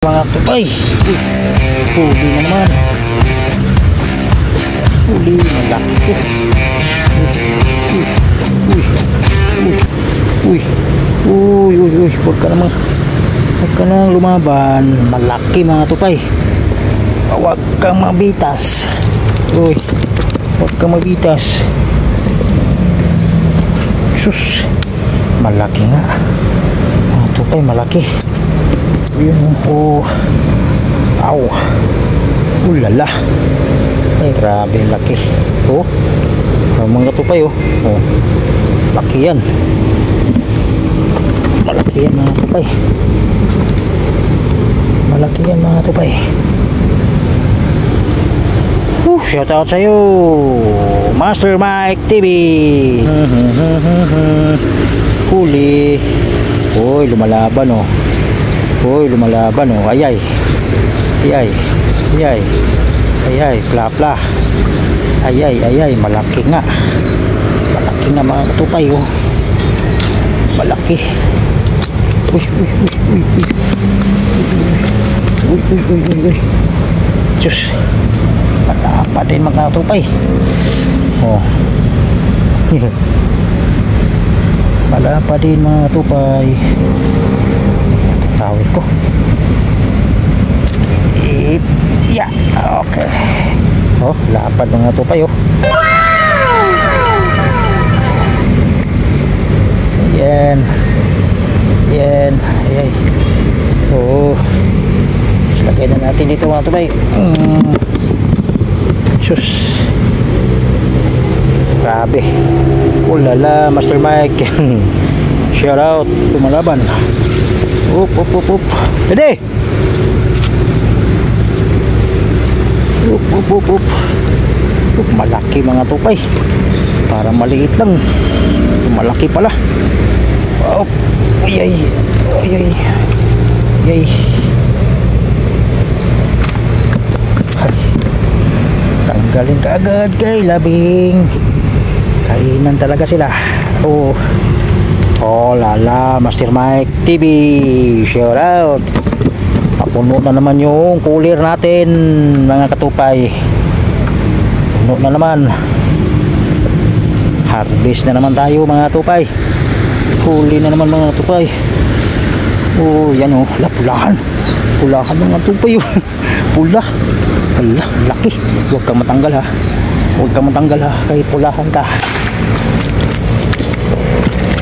Mga tupay, huli na naman. Huli, malaki. Uy, huwag ka nang lumaban. Malaki mga tupay. Huwag kang mabitas. Uy, huwag kang mabitas. Sus, malaki nga. Mga tupay, malaki. Yun, oh. Aw. Ulala. Ay, grabe, laki. Oh. Mga tupay, oh. Oh. Laki yan. Malaki yan mga tupay. Malaki yan mga tupay. Shout out sa'yo, Master Mike TV. Huli. Uy, lumalaban, oh. Uy, lumalaban, oh. Ayay. Pla. Ayay, malaki nga. Malaki nga mga tupay, oh. Malaki. Uy. Diyos. Patapa din mga tupay. Oh. Malapa din mga tupay. Tawid ko. Yeah. Okay. Oh, lapad mga tupay, oh. Ayan. Ayay. Oh. Lagay na natin dito mga tupay. Sus. Grabe. Ulala, Master Mike. Shout out. Lumalaban. Up. Dede. Up. Malaki mga tupay. Para maliit lang. Malaki pala. Up. Ayay. Tanggalin ka agad kay labing. Kainan talaga sila. Oh. Oh lala, Master Mike TV. Shout out. Papuno na naman yung cooler natin mga katupay. Puno na naman. Harvest na naman tayo mga tupay. Huli na naman mga tupay. Oh yan, oh. Pulahan mga tupay, oh. Pula. Hala, laki. Huwag kang matanggal ha. Kahit pulahan ka.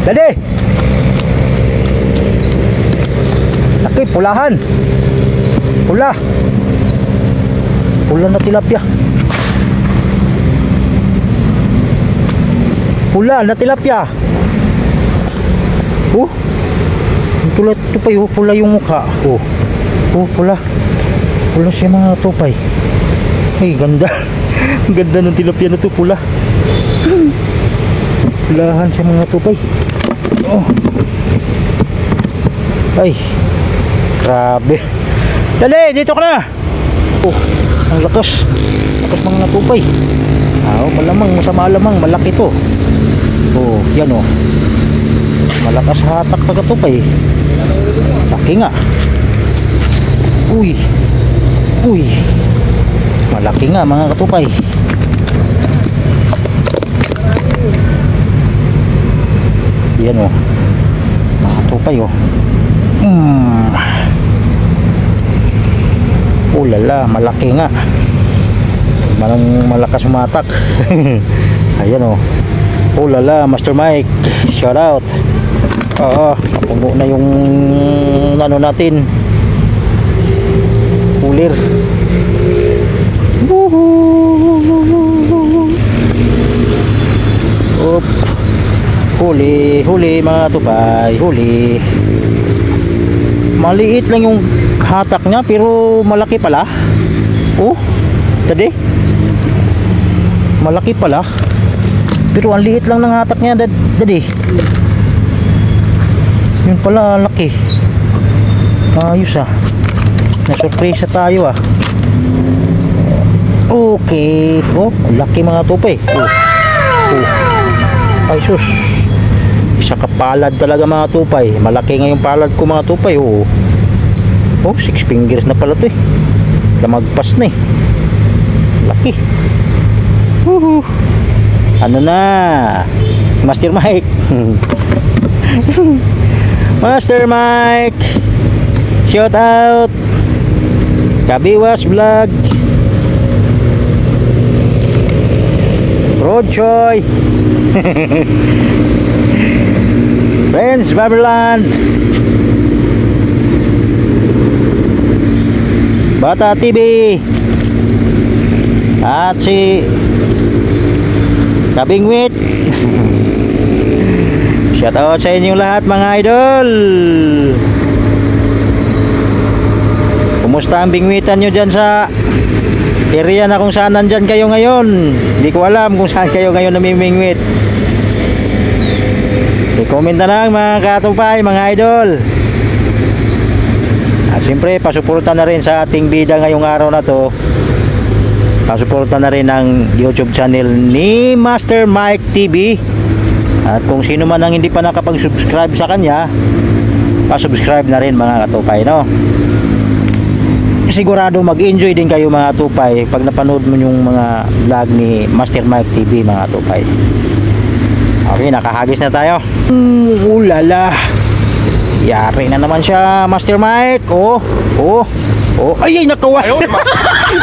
Dali. Laki, pulahan. Pula na tilapia. Oh. Tulad tupay, oh. Pula yung mukha. Oh, pula siya mga tupay. Ay, ganda. Ganda ng tilapia na to, pula. Pulahan siya mga tupay. Oh. Ay, grabe. Dali, dito ka na. Oh, ang lakas mga tupay. Malamang malaki to. Oh, yan, oh. Malakas hatak pag tupay. Laki nga. Uy. Malaki nga mga katupay. Yan, oh. Mga katupay, oh. Ulala, malaki nga. Malakas umatak. Ayan, oh. Ulala, Master Mike. Shout out. Oo, napuno na yung ano natin. Cooler. Up. Huli mga tupay. Huli. Maliit lang yung hatak niya pero malaki pala. Oh, tadi. Malaki pala. Pero ang liit lang ng hatak niya, tadi. Yun pala, laki. Ayos ah. Na-surprise tayo ah. Okay. Oh, laki mga tupay. Oh. Ay sus. Isa kapalad talaga mga tupay. Malaki nga yung palad ko mga tupay. Oh. Oh, 6 fingers na pala to eh. Lamagpas na eh. Laki. Ano na, Master Mike. Master Mike, shout out Kabiwas Vlog, Road Choy, Friends Baberland, Bata TV, at si Kabingwit. Shout out sa inyong lahat mga idol. Kumusta ang bingwitan nyo dyan sa area na kung saan nandyan kayo ngayon? Hindi ko alam kung saan kayo ngayon namimingwit. I-comment na lang mga katumpay, mga idol. At siyempre pasuporta na rin sa ating bida ngayong araw na to. Pasuporta na rin ang YouTube channel ni Master Mike TV. At kung sino man ang hindi pa nakapag-subscribe sa kanya, pa-subscribe na rin mga katupay, no? Sigurado mag-enjoy din kayo mga katupay pag napanood mo yung mga vlog ni Master Mike TV mga katupay. Okay, nakahagis na tayo. Ulala. Yari na naman siya, Master Mike. Oh. Ay, nakawala.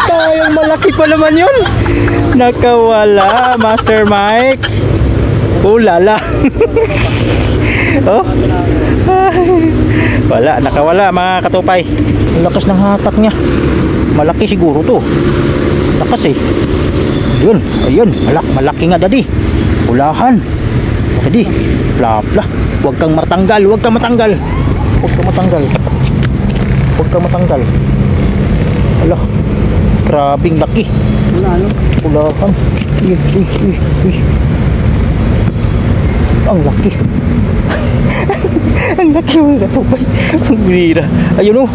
Tayong malaki pa naman yun. Nakawala, Master Mike. Lala. Oh. Wala, nakawala mga katupay. Ang lakas ng hatak niya. Malaki siguro to. Lakas eh. Ayun, malaki nga daddy. Ulahan. Daddy, plapla. Huwag kang matanggal. Ala, grabing laki. Ulahan. Ang laki. Ang laki mga katupay. Ang bira. Ayun oh.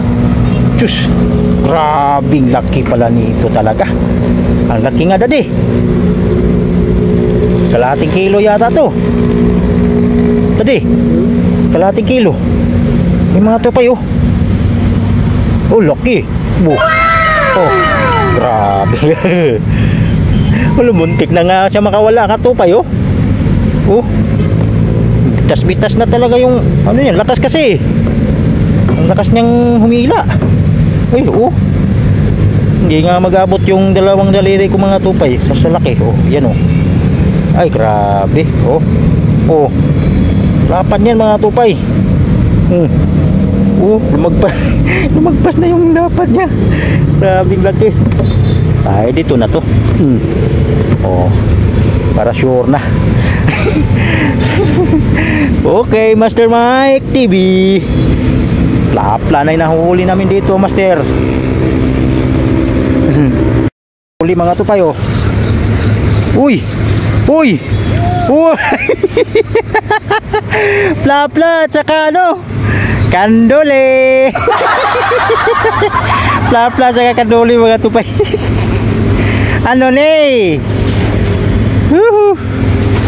Diyos, grabing laki pala nito talaga. Ang laki nga daddy. Kalahating kilo yata to daddy. Kalahating kilo. May mga tupay oh. Oh, laki. Oh, grabe. Wala, muntik na nga siya makawala katupay oh. Oh, bitas-bitas na talaga yung ano yan, lakas kasi. Ang lakas niyang humila. Ay, oh. Hindi nga mag-abot yung dalawang daliri ko mga tupay sa salaki. Oh, yan oh. Ay, grabe. Oh. Lapan yan mga tupay. Oh, lumagpas na yung lapan niya. Grabing laki. Ay, dito na to. Oh, para sure na. Okay, Master Mike TV. Plapla na yung nahuhuli namin dito, Master. Huli mga tupay oh. Uy. Plapla tsaka ano, kandole. Plapla tsaka kandole mga tupay. Ano ni?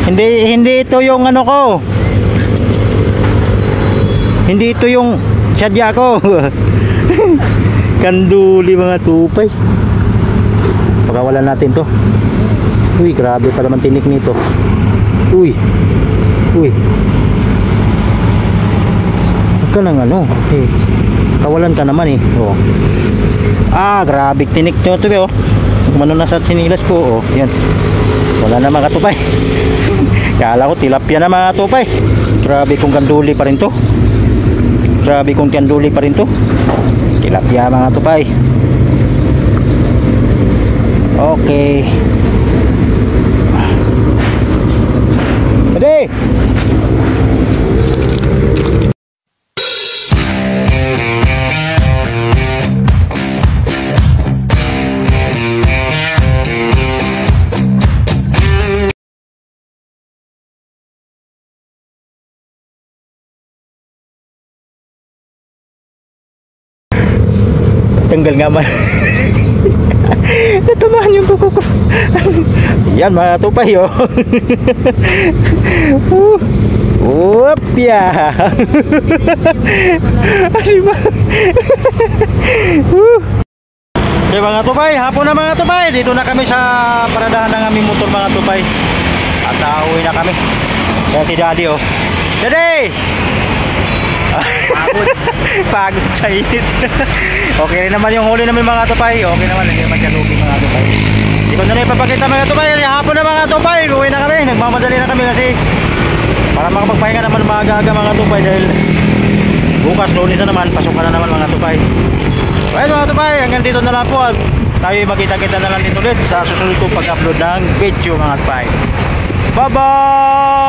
Hindi ito yung ano ko. Hindi ito yung sadya ko. Kanduli mga tupay. Pakawalan natin to. Uy, grabe pa naman tinik nito. Uy. Huwag ka nang ano. Okay. Kawalan ka naman eh. Oh. Ah, grabe tinik nyo to oh. Umano na sa sinilas ko oh. Yan. Wala na mga tupay. Kala ko tilapia na mga tupay. Grabe kung kanduli pa rin to. Tilapia mga tupay. Okay. Ade. Tanggal nga man. Natamaan yung kuko ko. Yan mga tupay oh. Whoop ya. Okay mga tupay, hapon na mga tupay. Dito na kami sa paradahan ng aming motor mga tupay. At nauwi na kami. Yan si Daddy oh. Daddy! Pagod. Pagod sa init. Okay rin naman yung huli namin mga tupay. Okay naman, hindi naman siya lugi mga tupay. Hindi ko na rin ipapakita mga tupay. Hapon na mga tupay, uwi na kami. Nagmamadali na kami kasi para makapagpahinga naman maaga-aga mga tupay. Dahil bukas Lunes na naman, pasukan na naman mga tupay. Well mga tupay, hanggang dito na lang po. At tayo magkita-kita na lang dito ulit sa susunod kong pag-upload ng video mga tupay. Bye bye.